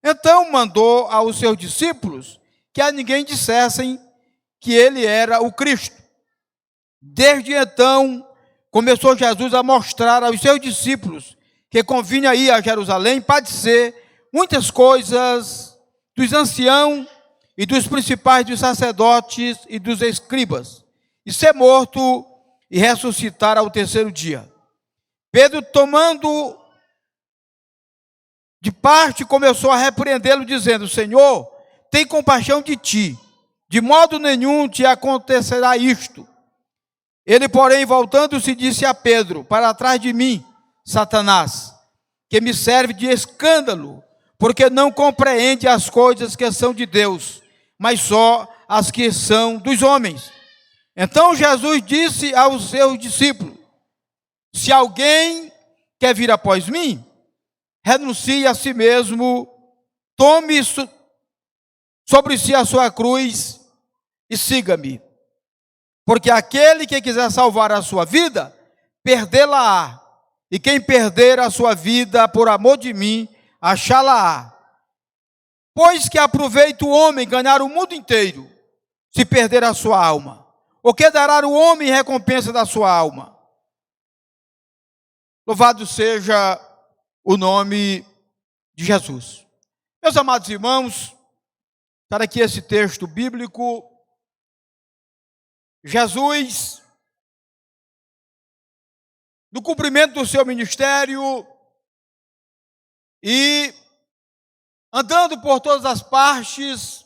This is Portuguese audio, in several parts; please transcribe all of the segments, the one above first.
Então mandou aos seus discípulos que a ninguém dissessem que ele era o Cristo. Desde então, começou Jesus a mostrar aos seus discípulos que convinha ir a Jerusalém padecer muitas coisas dos anciãos e dos principais dos sacerdotes e dos escribas, e ser morto e ressuscitar ao terceiro dia. Pedro, tomando de parte, começou a repreendê-lo, dizendo: Senhor, tem compaixão de ti, de modo nenhum te acontecerá isto. Ele, porém, voltando-se, disse a Pedro: para trás de mim, Satanás, que me serve de escândalo, porque não compreende as coisas que são de Deus, mas só as que são dos homens. Então Jesus disse aos seus discípulos: se alguém quer vir após mim, renuncie a si mesmo, tome sobre si a sua cruz e siga-me. Porque aquele que quiser salvar a sua vida, perdê-la-á. E quem perder a sua vida por amor de mim, achá-la-á. Pois que aproveita o homem ganhar o mundo inteiro, se perder a sua alma? O que dará o homem em recompensa da sua alma? Louvado seja o nome de Jesus. Meus amados irmãos, para aqui esse texto bíblico, Jesus, no cumprimento do seu ministério e andando por todas as partes,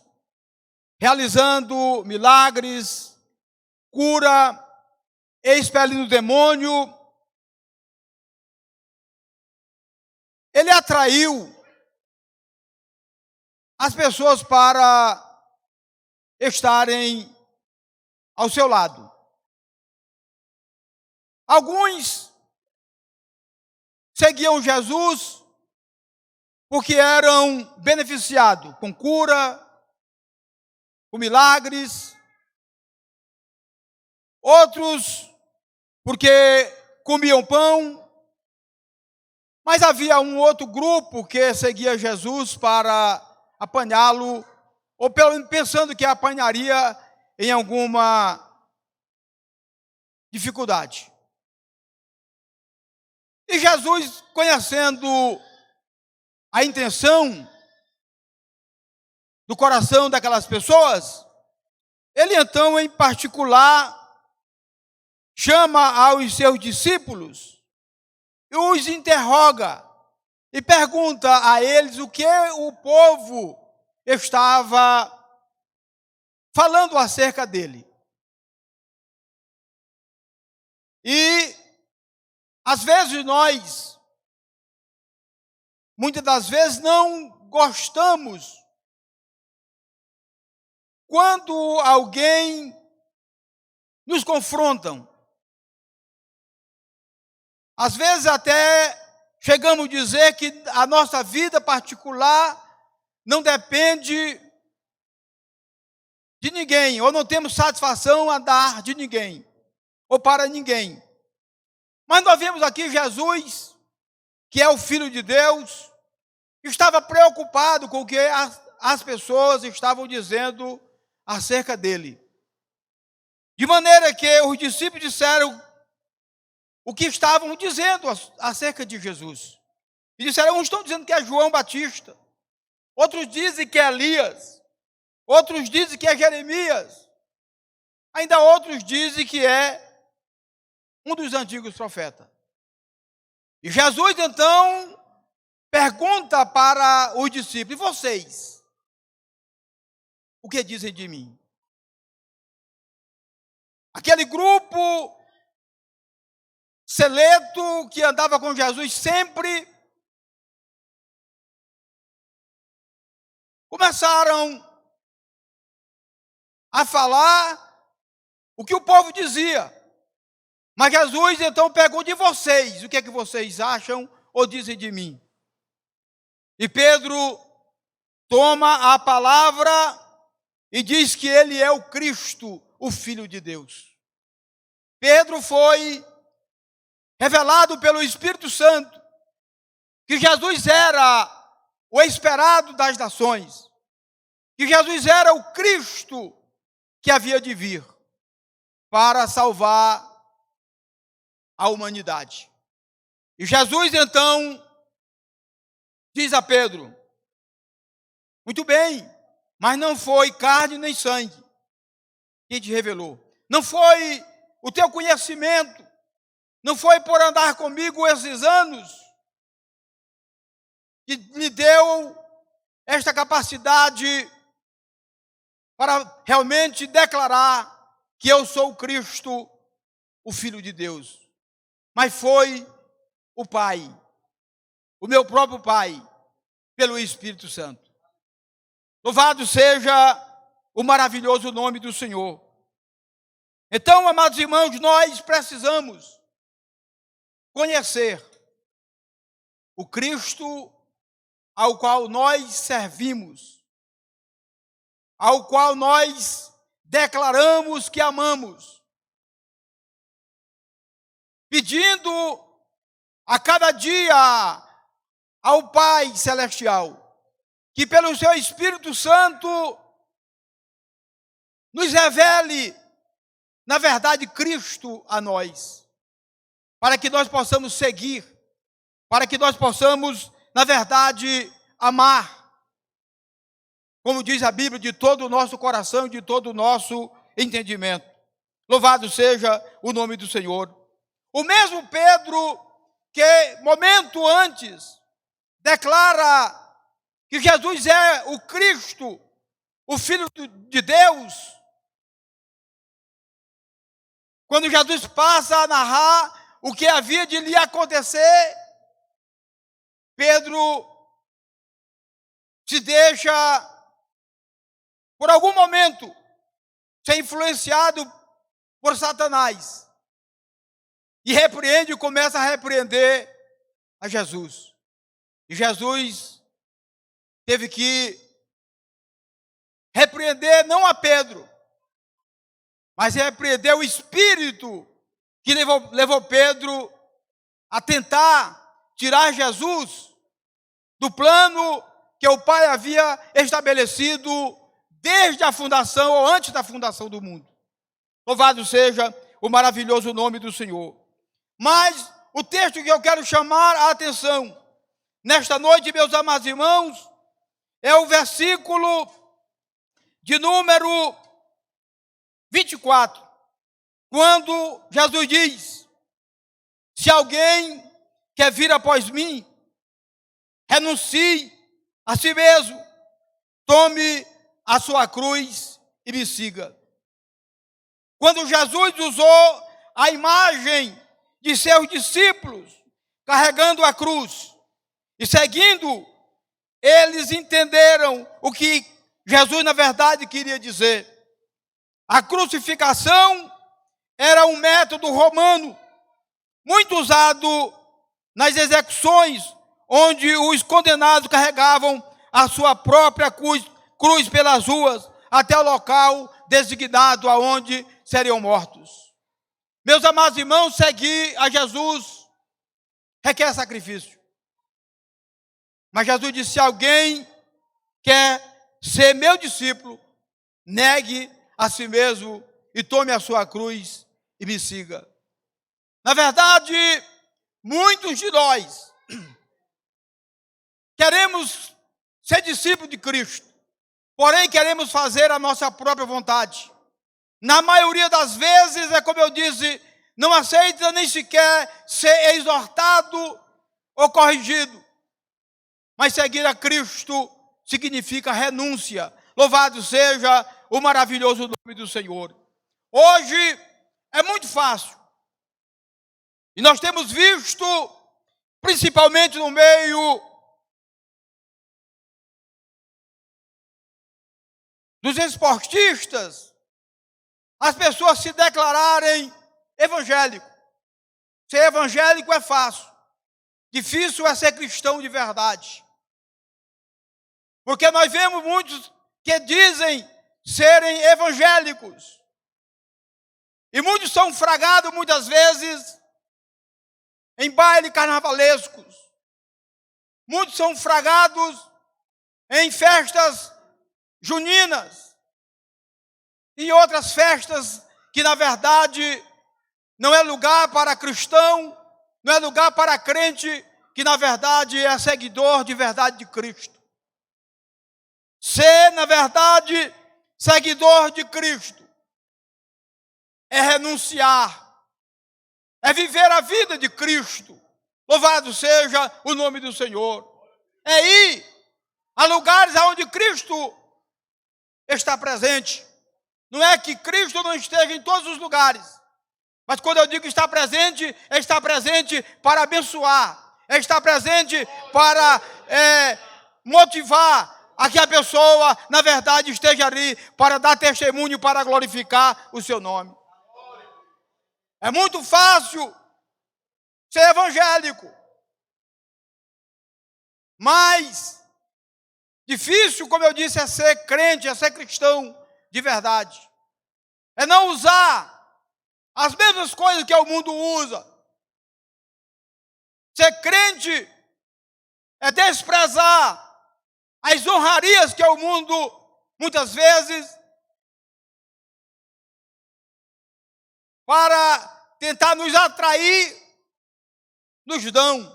realizando milagres, cura, expelindo demônio, ele atraiu as pessoas para estarem ao seu lado. Alguns seguiam Jesus porque eram beneficiados com cura, com milagres. Outros porque comiam pão. Mas havia um outro grupo que seguia Jesus para apanhá-lo, ou pelo menos pensando que apanharia em alguma dificuldade. E Jesus, conhecendo a intenção do coração daquelas pessoas, ele então, em particular, chama aos seus discípulos e os interroga e pergunta a eles o que o povo estava falando acerca dele. E, às vezes, nós, muitas das vezes, não gostamos quando alguém nos confrontam. Às vezes até chegamos a dizer que a nossa vida particular não depende de ninguém, ou não temos satisfação a dar de ninguém, ou para ninguém. Mas nós vemos aqui Jesus, que é o Filho de Deus, que estava preocupado com o que as pessoas estavam dizendo acerca dele. De maneira que os discípulos disseram o que estavam dizendo acerca de Jesus. E disseram: uns estão dizendo que é João Batista, outros dizem que é Elias, outros dizem que é Jeremias, ainda outros dizem que é um dos antigos profetas. E Jesus então pergunta para os discípulos: e vocês, o que dizem de mim? Aquele grupo seleto que andava com Jesus sempre começaram a falar o que o povo dizia. Mas Jesus então pergunta: de vocês, o que é que vocês acham ou dizem de mim? E Pedro toma a palavra e diz que ele é o Cristo, o Filho de Deus. Pedro foi revelado pelo Espírito Santo que Jesus era o esperado das nações, que Jesus era o Cristo que havia de vir para salvar a humanidade. E Jesus então diz a Pedro: muito bem, mas não foi carne nem sangue que te revelou. Não foi o teu conhecimento, não foi por andar comigo esses anos que me deu esta capacidade para realmente declarar que eu sou o Cristo, o Filho de Deus. Mas foi o Pai, o meu próprio Pai, pelo Espírito Santo. Louvado seja o maravilhoso nome do Senhor. Então, amados irmãos, nós precisamos conhecer o Cristo ao qual nós servimos, ao qual nós declaramos que amamos, pedindo a cada dia ao Pai Celestial que pelo seu Espírito Santo nos revele, na verdade, Cristo a nós, para que nós possamos seguir, para que nós possamos, na verdade, amar, como diz a Bíblia, de todo o nosso coração, de todo o nosso entendimento. Louvado seja o nome do Senhor. O mesmo Pedro que, momento antes, declara que Jesus é o Cristo, o Filho de Deus, quando Jesus passa a narrar o que havia de lhe acontecer, Pedro se deixa, por algum momento, ser influenciado por Satanás e repreende, começa a repreender a Jesus. E Jesus teve que repreender não a Pedro, mas repreender o espírito que levou Pedro a tentar tirar Jesus do plano que o Pai havia estabelecido desde a fundação ou antes da fundação do mundo. Louvado seja o maravilhoso nome do Senhor. Mas o texto que eu quero chamar a atenção nesta noite, meus amados irmãos, é o versículo de número 24, quando Jesus diz: se alguém quer vir após mim, renuncie a si mesmo, tome a sua cruz e me siga. Quando Jesus usou a imagem de seus discípulos carregando a cruz e seguindo, eles entenderam o que Jesus, na verdade, queria dizer. A crucificação era um método romano muito usado nas execuções, onde os condenados carregavam a sua própria cruz pelas ruas até o local designado aonde seriam mortos. Meus amados irmãos, seguir a Jesus requer sacrifício. Mas Jesus disse: se alguém quer ser meu discípulo, negue a si mesmo e tome a sua cruz e me siga. Na verdade, muitos de nós queremos ser discípulos de Cristo, porém queremos fazer a nossa própria vontade. Na maioria das vezes, é como eu disse, não aceita nem sequer ser exortado ou corrigido. Mas seguir a Cristo significa renúncia. Louvado seja o maravilhoso nome do Senhor. Hoje é muito fácil. E nós temos visto, principalmente no meio dos esportistas, as pessoas se declararem evangélicos. Ser evangélico é fácil. Difícil é ser cristão de verdade. Porque nós vemos muitos que dizem serem evangélicos. E muitos são fragados, muitas vezes, em bailes carnavalescos. Muitos são fragados em festas juninas, e outras festas que, na verdade, não é lugar para cristão, não é lugar para crente, que, na verdade, é seguidor de verdade de Cristo. Ser, na verdade, seguidor de Cristo é renunciar, é viver a vida de Cristo. Louvado seja o nome do Senhor. É ir a lugares onde Cristo está presente. Não é que Cristo não esteja em todos os lugares, mas quando eu digo está presente para abençoar, está presente para motivar a que a pessoa, na verdade, esteja ali para dar testemunho, para glorificar o seu nome. É muito fácil ser evangélico, mas difícil, como eu disse, é ser crente, é ser cristão de verdade. É não usar as mesmas coisas que o mundo usa. Ser crente é desprezar as honrarias que o mundo, muitas vezes, para tentar nos atrair, nos dão.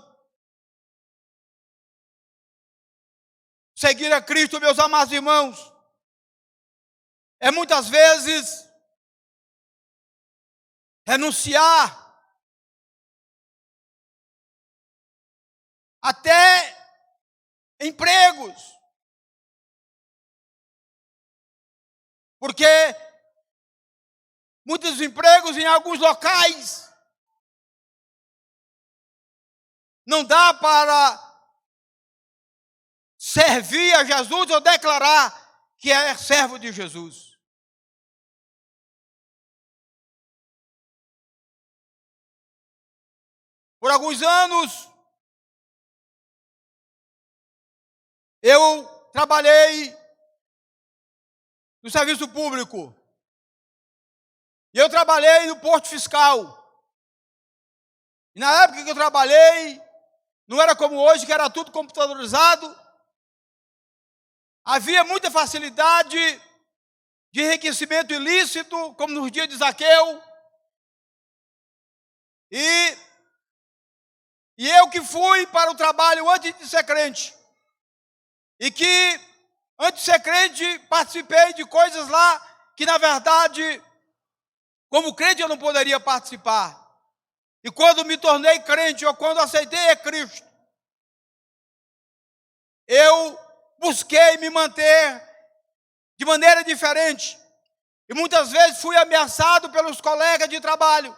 Seguir a Cristo, meus amados irmãos, é muitas vezes renunciar até empregos, porque muitos empregos em alguns locais não dá para servir a Jesus ou declarar que é servo de Jesus. Por alguns anos, eu trabalhei no serviço público. E eu trabalhei no Porto Fiscal. E na época que eu trabalhei, não era como hoje, que era tudo computadorizado. Havia muita facilidade de enriquecimento ilícito, como nos dias de Zaqueu. E eu que fui para o trabalho antes de ser crente. E que, antes de ser crente, participei de coisas lá que, na verdade, como crente eu não poderia participar. E quando me tornei crente, ou quando aceitei a Cristo, eu busquei me manter de maneira diferente. E muitas vezes fui ameaçado pelos colegas de trabalho.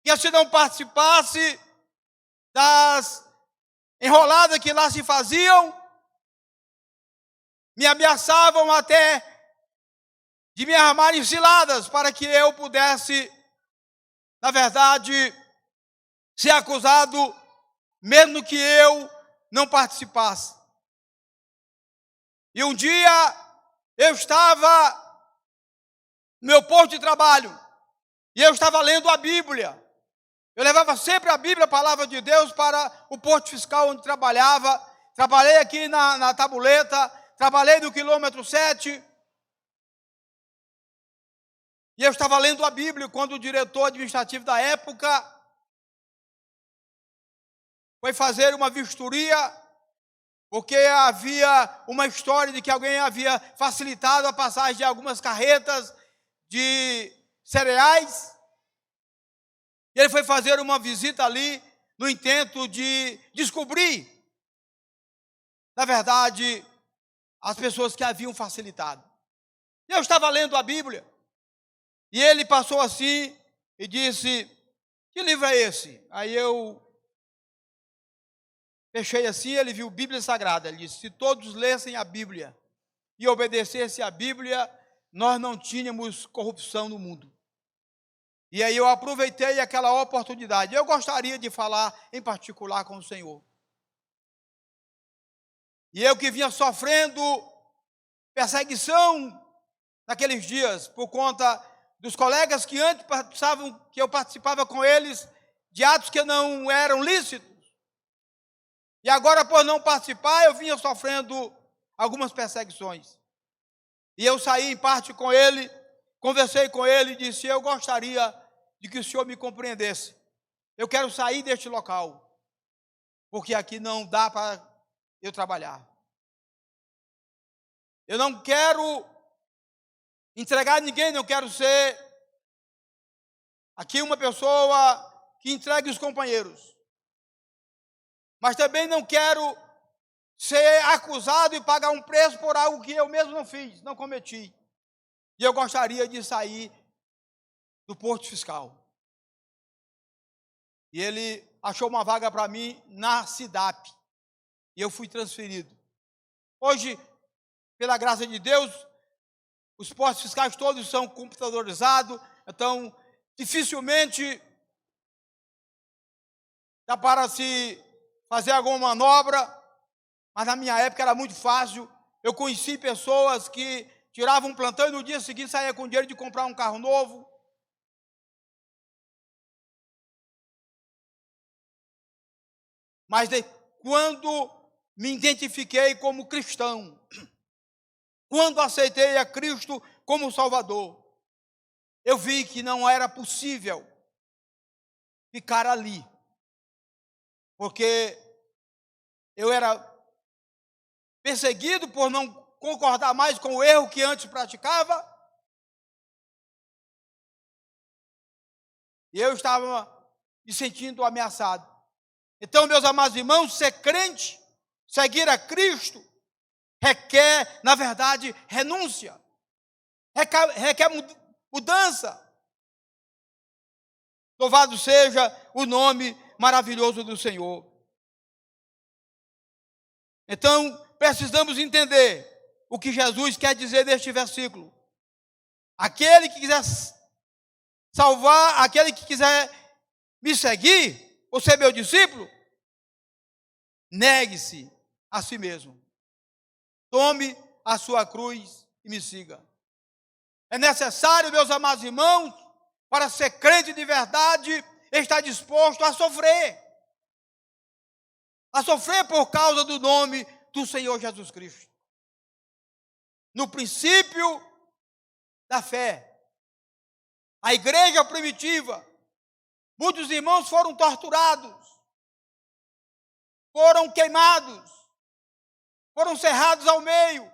Que se não participasse das enroladas que lá se faziam, me ameaçavam até de me armar em ciladas para que eu pudesse, na verdade, ser acusado, mesmo que eu não participasse. E um dia eu estava no meu posto de trabalho e eu estava lendo a Bíblia. Eu levava sempre a Bíblia, a palavra de Deus, para o Porto Fiscal onde trabalhava. Trabalhei aqui na Tabuleta, trabalhei no quilômetro 7. E eu estava lendo a Bíblia quando o diretor administrativo da época foi fazer uma vistoria, porque havia uma história de que alguém havia facilitado a passagem de algumas carretas de cereais. E ele foi fazer uma visita ali no intento de descobrir, na verdade, as pessoas que haviam facilitado. E eu estava lendo a Bíblia e ele passou assim e disse: que livro é esse? Aí eu fechei assim, ele viu Bíblia Sagrada. Ele disse: se todos lessem a Bíblia e obedecessem a Bíblia, nós não tínhamos corrupção no mundo. E aí eu aproveitei aquela oportunidade. Eu gostaria de falar em particular com o Senhor. E eu que vinha sofrendo perseguição naqueles dias, por conta dos colegas que antes participavam, que eu participava com eles, de atos que não eram lícitos. E agora, por não participar, eu vinha sofrendo algumas perseguições. E eu saí em parte com ele, conversei com ele e disse: eu gostaria de que o senhor me compreendesse. Eu quero sair deste local, porque aqui não dá para eu trabalhar. Eu não quero entregar ninguém, não quero ser aqui uma pessoa que entregue os companheiros. Mas também não quero ser acusado e pagar um preço por algo que eu mesmo não fiz, não cometi. E eu gostaria de sair do Porto Fiscal. E ele achou uma vaga para mim na SIDAP. E eu fui transferido. Hoje, pela graça de Deus, os postos fiscais todos são computadorizados, então dificilmente dá para se fazer alguma manobra, mas na minha época era muito fácil. Eu conheci pessoas que tiravam um plantão e no dia seguinte saía com dinheiro de comprar um carro novo. Mas quando me identifiquei como cristão, quando aceitei a Cristo como Salvador, eu vi que não era possível ficar ali, porque eu era perseguido por não concordar mais com o erro que antes praticava, e eu estava me sentindo ameaçado. Então, meus amados irmãos, ser crente, seguir a Cristo, requer, na verdade, renúncia, requer mudança. Louvado seja o nome maravilhoso do Senhor. Então, precisamos entender o que Jesus quer dizer neste versículo. Aquele que quiser salvar, aquele que quiser me seguir, ou ser meu discípulo, negue-se a si mesmo. Tome a sua cruz e me siga. É necessário, meus amados irmãos, para ser crente de verdade, estar disposto a sofrer. A sofrer por causa do nome do Senhor Jesus Cristo. No princípio da fé, a igreja primitiva, muitos irmãos foram torturados, foram queimados, foram cerrados ao meio,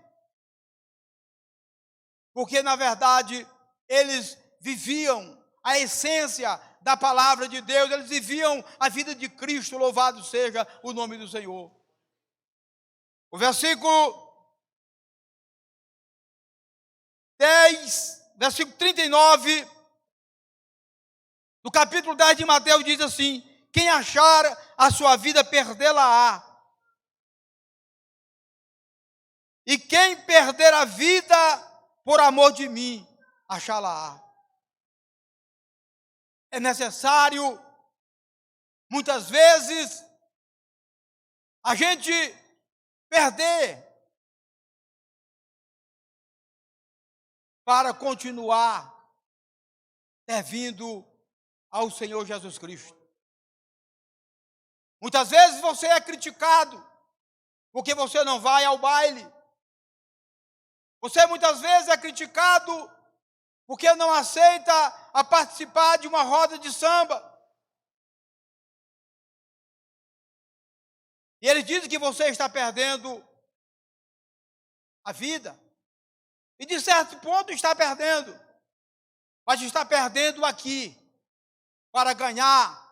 porque na verdade eles viviam a essência da palavra de Deus, eles viviam a vida de Cristo, louvado seja o nome do Senhor. O versículo 10, versículo 39, do capítulo 10 de Mateus diz assim: quem achar a sua vida, perdê-la-á. E quem perder a vida por amor de mim, achá-la-á. É necessário, muitas vezes, a gente perder para continuar servindo ao Senhor Jesus Cristo. Muitas vezes você é criticado porque você não vai ao baile. Você muitas vezes é criticado porque não aceita a participar de uma roda de samba. E ele diz que você está perdendo a vida. E de certo ponto está perdendo. Mas está perdendo aqui para ganhar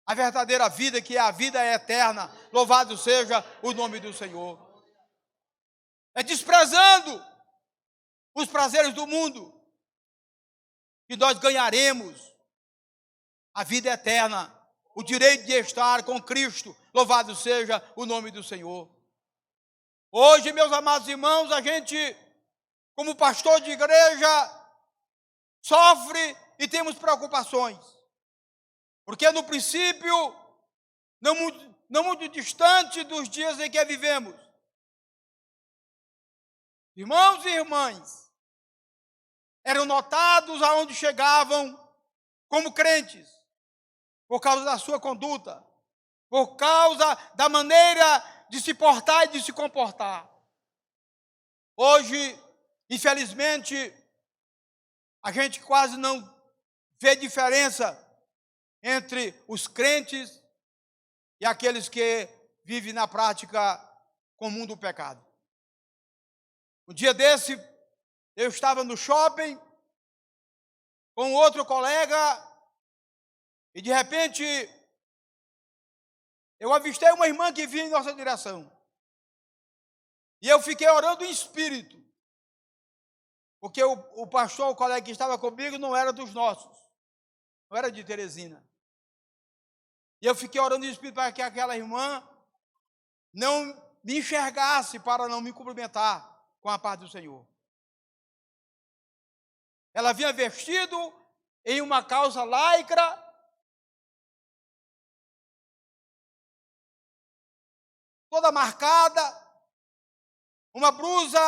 a verdadeira vida, que é a vida eterna. Louvado seja o nome do Senhor. É desprezando os prazeres do mundo que nós ganharemos a vida eterna, o direito de estar com Cristo. Louvado seja o nome do Senhor. Hoje, meus amados irmãos, a gente, como pastor de igreja, sofre e temos preocupações. Porque no princípio, não muito distante dos dias em que vivemos, irmãos e irmãs eram notados aonde chegavam como crentes, por causa da sua conduta, por causa da maneira de se portar e de se comportar. Hoje, infelizmente, a gente quase não vê diferença entre os crentes e aqueles que vivem na prática comum do pecado. Um dia desse, eu estava no shopping com outro colega e de repente eu avistei uma irmã que vinha em nossa direção. E eu fiquei orando em espírito, porque o pastor, o colega que estava comigo, não era dos nossos, não era de Teresina. E eu fiquei orando em espírito para que aquela irmã não me enxergasse, para não me cumprimentar com a paz do Senhor. Ela vinha vestido em uma calça lycra, toda marcada, uma blusa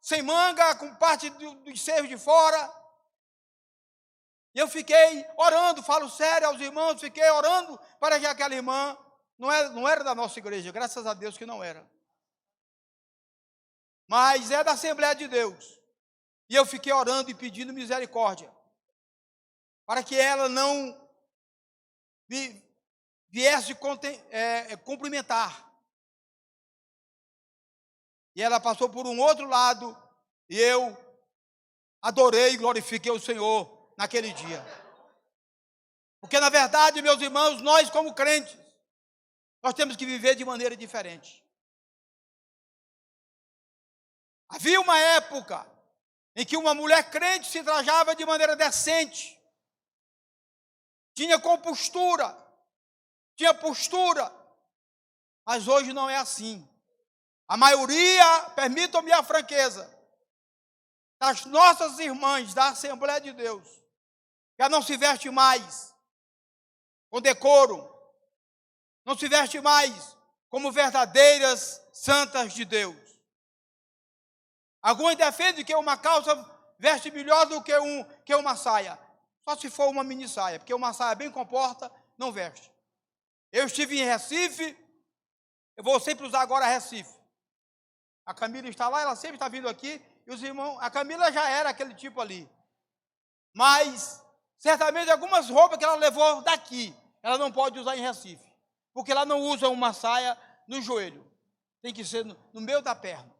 sem manga, com parte dos seios de fora. E eu fiquei orando, falo sério aos irmãos, fiquei orando para que aquela irmã, não era da nossa igreja, graças a Deus que não era, mas é da Assembleia de Deus. E eu fiquei orando e pedindo misericórdia, para que ela não me viesse cumprimentar. E ela passou por um outro lado, e eu adorei e glorifiquei o Senhor naquele dia. Porque, na verdade, meus irmãos, nós como crentes, nós temos que viver de maneira diferente. Havia uma época em que uma mulher crente se trajava de maneira decente, tinha compostura, tinha postura, mas hoje não é assim. A maioria, permitam-me a franqueza, das nossas irmãs da Assembleia de Deus, já não se veste mais com decoro, não se veste mais como verdadeiras santas de Deus. Alguns defendem que uma calça veste melhor do que uma saia, só se for uma mini saia, porque uma saia bem comporta, não veste. Eu estive em Recife, eu vou sempre usar agora Recife. A Camila está lá, ela sempre está vindo aqui, e os irmãos, a Camila já era aquele tipo ali. Mas, certamente, algumas roupas que ela levou daqui, ela não pode usar em Recife, porque ela não usa uma saia no joelho, tem que ser no meio da perna.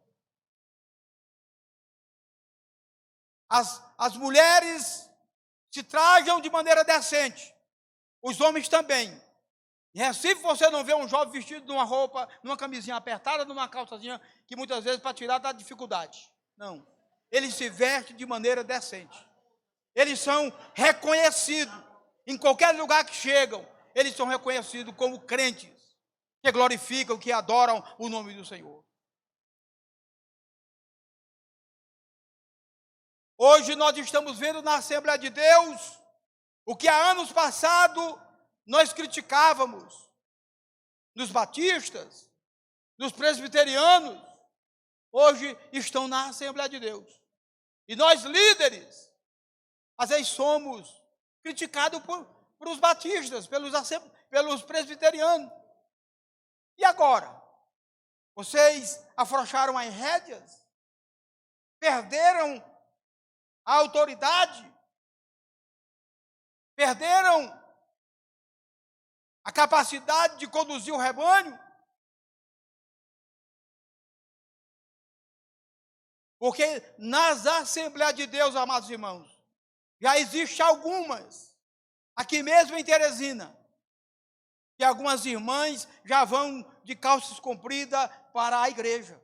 As mulheres se trajam de maneira decente, os homens também. Em Recife você não vê um jovem vestido de uma roupa, numa camisinha apertada, numa calçazinha, que muitas vezes para tirar dá dificuldade. Não. Eles se vestem de maneira decente. Eles são reconhecidos. Em qualquer lugar que chegam, eles são reconhecidos como crentes, que glorificam, que adoram o nome do Senhor. Hoje nós estamos vendo na Assembleia de Deus o que há anos passados nós criticávamos nos batistas, nos presbiterianos, hoje estão na Assembleia de Deus. E nós líderes, às vezes somos criticados por os batistas, pelos presbiterianos. E agora? Vocês afrouxaram as rédeas? Perderam a autoridade? Perderam a capacidade de conduzir o rebanho? Porque nas Assembleias de Deus, amados irmãos, já existem algumas, aqui mesmo em Teresina, que algumas irmãs já vão de calças compridas para a igreja.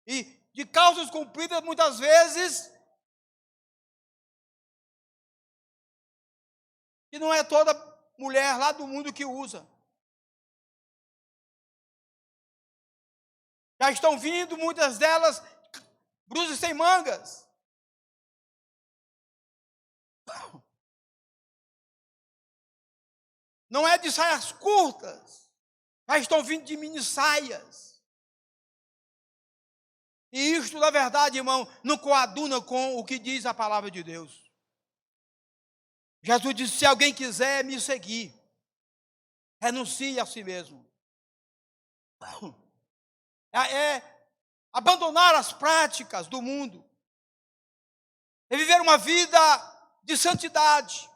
E de calças compridas, muitas vezes, que não é toda mulher lá do mundo que usa. Já estão vindo, muitas delas, blusas sem mangas. Não é de saias curtas, mas estão vindo de mini saias. E isto, na verdade, irmão, não coaduna com o que diz a palavra de Deus. Jesus disse: se alguém quiser me seguir, renuncie a si mesmo. É abandonar as práticas do mundo. É viver uma vida de santidade.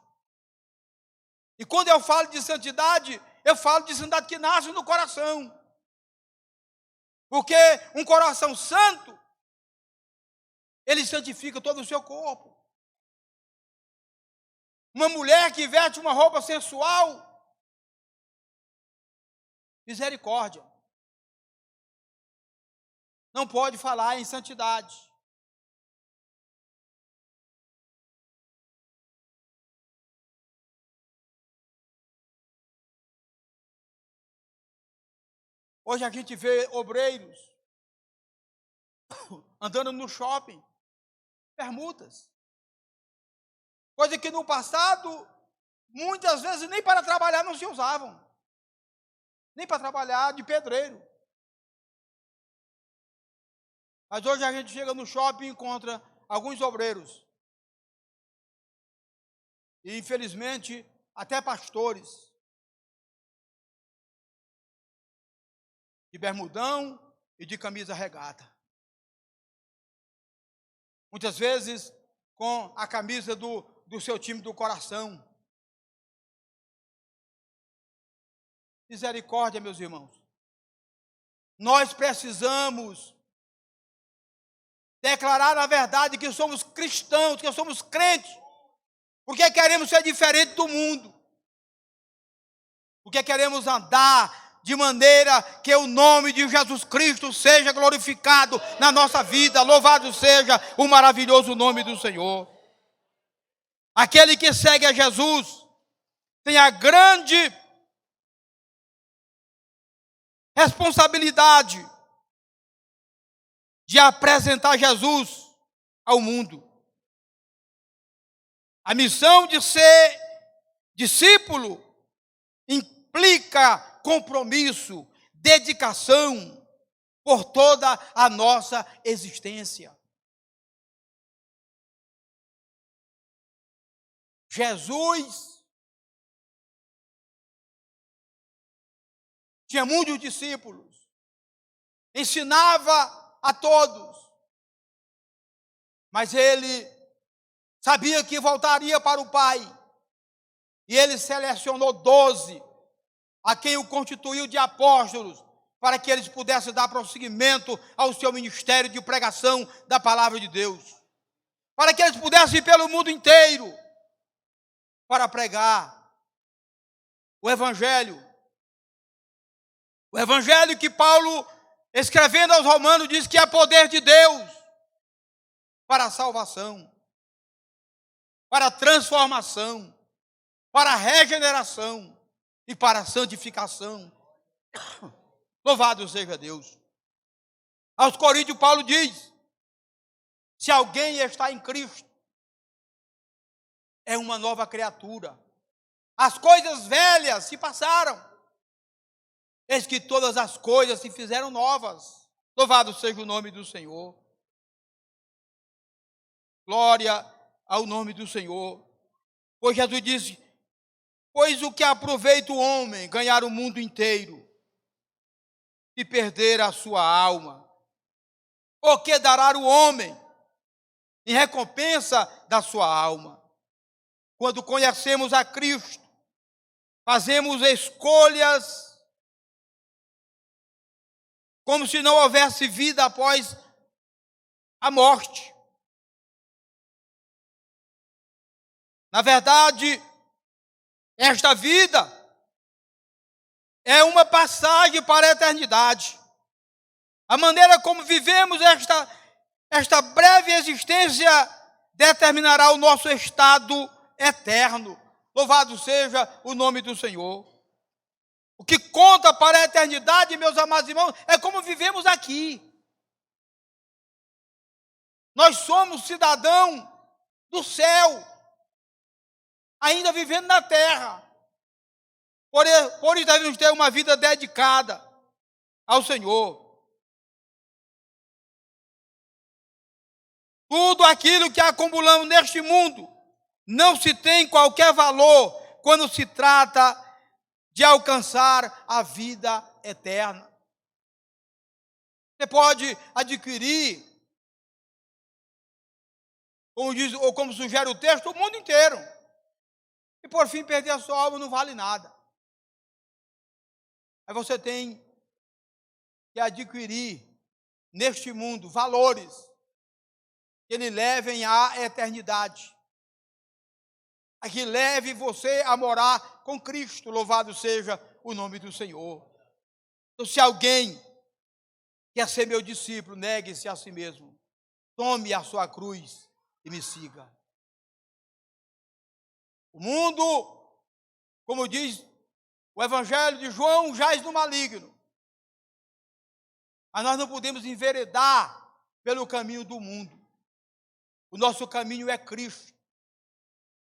E quando eu falo de santidade, eu falo de santidade que nasce no coração. Porque um coração santo, ele santifica todo o seu corpo. Uma mulher que veste uma roupa sensual, misericórdia, não pode falar em santidade. Hoje a gente vê obreiros andando no shopping, bermudas. Coisa que no passado, muitas vezes nem para trabalhar não se usavam. Nem para trabalhar de pedreiro. Mas hoje a gente chega no shopping e encontra alguns obreiros. E infelizmente, até pastores. De bermudão e de camisa regata. Muitas vezes com a camisa do seu time do coração. Misericórdia, meus irmãos. Nós precisamos declarar a verdade que somos cristãos, que somos crentes, porque queremos ser diferente do mundo. Porque queremos andar de maneira que o nome de Jesus Cristo seja glorificado na nossa vida. Louvado seja o maravilhoso nome do Senhor. Aquele que segue a Jesus tem a grande responsabilidade de apresentar Jesus ao mundo. A missão de ser discípulo implica compromisso, dedicação por toda a nossa existência. Jesus tinha muitos discípulos, ensinava a todos, mas ele sabia que voltaria para o Pai, e ele selecionou 12, a quem o constituiu de apóstolos, para que eles pudessem dar prosseguimento ao seu ministério de pregação da palavra de Deus, para que eles pudessem ir pelo mundo inteiro, para pregar o Evangelho que Paulo, escrevendo aos Romanos, diz que é poder de Deus, para a salvação, para a transformação, para a regeneração, e para a santificação. Louvado seja Deus. Aos Coríntios, Paulo diz: se alguém está em Cristo, é uma nova criatura. As coisas velhas se passaram, eis que todas as coisas se fizeram novas. Louvado seja o nome do Senhor. Glória ao nome do Senhor. Pois Jesus disse: pois o que aproveita o homem ganhar o mundo inteiro e perder a sua alma? O que dará o homem em recompensa da sua alma? Quando conhecemos a Cristo, fazemos escolhas como se não houvesse vida após a morte. Na verdade, esta vida é uma passagem para a eternidade. A maneira como vivemos esta breve existência determinará o nosso estado eterno. Louvado seja o nome do Senhor. O que conta para a eternidade, meus amados irmãos, é como vivemos aqui. Nós somos cidadãos do céu, ainda vivendo na terra. Por isso devemos ter uma vida dedicada ao Senhor. Tudo aquilo que acumulamos neste mundo não se tem qualquer valor quando se trata de alcançar a vida eterna. Você pode adquirir, como diz, ou como sugere o texto, o mundo inteiro. E por fim perder a sua alma não vale nada. Aí você tem que adquirir neste mundo valores que lhe levem à eternidade, a que leve você a morar com Cristo. Louvado seja o nome do Senhor. Então, se alguém quer ser meu discípulo, negue-se a si mesmo, tome a sua cruz e me siga. O mundo, como diz o Evangelho de João, jaz no maligno. Mas nós não podemos enveredar pelo caminho do mundo. O nosso caminho é Cristo.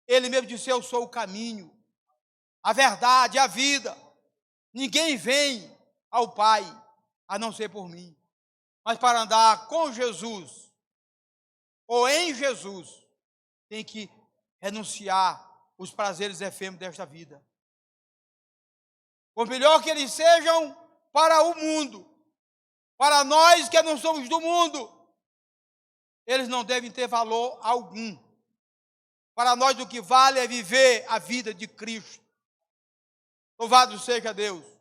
Ele mesmo disse: eu sou o caminho, a verdade, a vida. Ninguém vem ao Pai a não ser por mim. Mas para andar com Jesus, ou em Jesus, tem que renunciar os prazeres efêmeros desta vida. Por melhor que eles sejam para o mundo, para nós que não somos do mundo, eles não devem ter valor algum. Para nós o que vale é viver a vida de Cristo. Louvado seja Deus.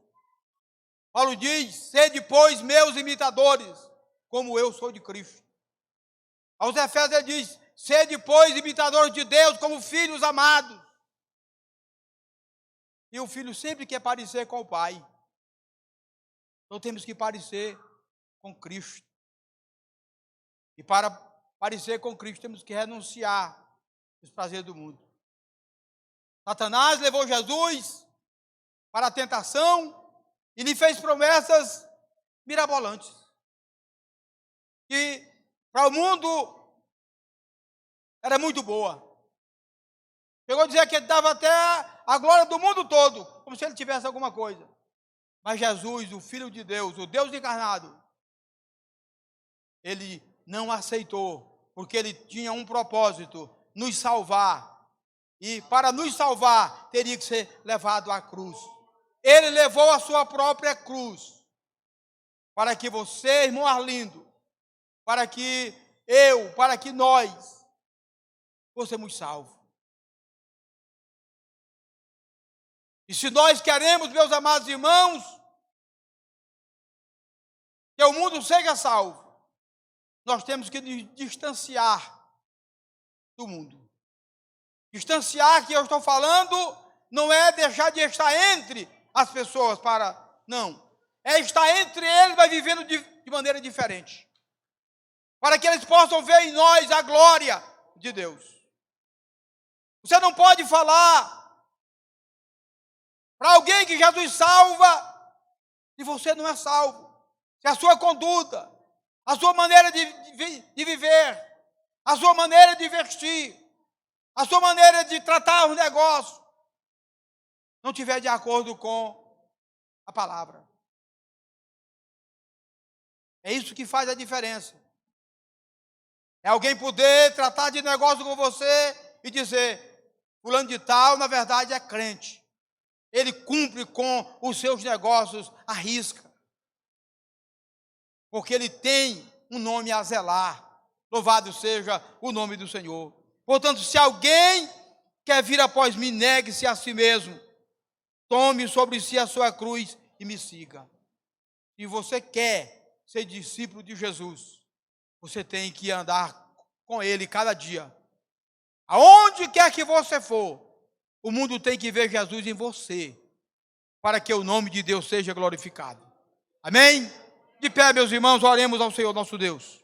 Paulo diz: sede, pois, meus imitadores, como eu sou de Cristo. Aos Efésios ele diz: sede, pois, imitadores de Deus, como filhos amados. E o filho sempre quer parecer com o pai. Então temos que parecer com Cristo. E para parecer com Cristo temos que renunciar os prazeres do mundo. Satanás levou Jesus para a tentação e lhe fez promessas mirabolantes. Que para o mundo era muito boa. Chegou a dizer que ele dava até a glória do mundo todo, como se ele tivesse alguma coisa. Mas Jesus, o Filho de Deus, o Deus encarnado, ele não aceitou, porque ele tinha um propósito: nos salvar. E para nos salvar, teria que ser levado à cruz. Ele levou a sua própria cruz, para que você, irmão Arlindo, para que eu, para que nós fossemos salvos. E se nós queremos, meus amados irmãos, que o mundo seja salvo, nós temos que nos distanciar do mundo. Distanciar, que eu estou falando, não é deixar de estar entre as pessoas não. É estar entre eles, mas vivendo de maneira diferente. Para que eles possam ver em nós a glória de Deus. Você não pode falar para alguém que Jesus salva e você não é salvo. Se a sua conduta, a sua maneira de viver, a sua maneira de vestir, a sua maneira de tratar os negócios não estiver de acordo com a palavra. É isso que faz a diferença. É alguém poder tratar de negócio com você e dizer: fulano de tal, na verdade, é crente. Ele cumpre com os seus negócios à risca. Porque ele tem um nome a zelar. Louvado seja o nome do Senhor. Portanto, se alguém quer vir após mim, negue-se a si mesmo. Tome sobre si a sua cruz e me siga. Se você quer ser discípulo de Jesus, você tem que andar com ele cada dia. Aonde quer que você for, o mundo tem que ver Jesus em você, para que o nome de Deus seja glorificado. Amém? De pé, meus irmãos, oremos ao Senhor nosso Deus.